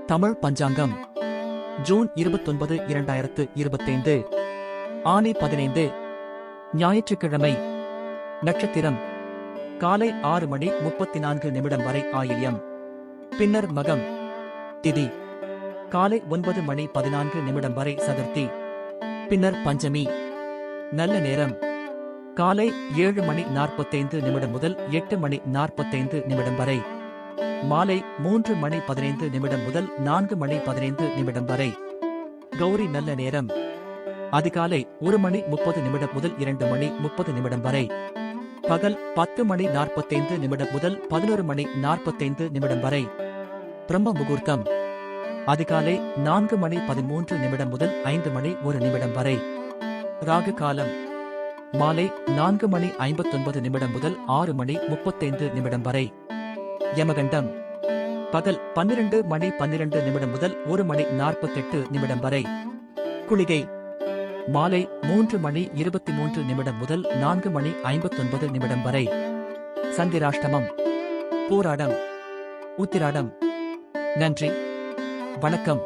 தமிழ் பஞ்சாங்கம் June 29 2025 ஆனி 15 ஞாயிற்றுக்கிழமை. நட்சத்திரம் காலை 6:34 வரை ஆயில்யம், பின்னர் மகம். திதி காலை 9:14 வரை சதுர்த்தி, பின்னர் பஞ்சமி. நல்ல நேரம் காலை 7:45 முதல் 8:45 வரை. மாலை 3:15 முதல் 4:15 வரை. கௌரி நல்ல நேரம் அதிகாலை 1:30 முதல் 2:30 வரை. பகல் 10:45 முதல் 11:45 வரை. பிரம்ம முகூர்த்தம் அதிகாலை 4:13 முதல் 5:01 வரை. ராகு காலம் மாலை 4:59 முதல் 6:35 வரை. யமகண்டம் பகல் 12:12 முதல் 1:48 வரை. குளிகை மாலை 3:23 முதல் 4:59 வரை. சந்திராஷ்டமம் பூராடம் உத்திராடம். நன்றி, வணக்கம்.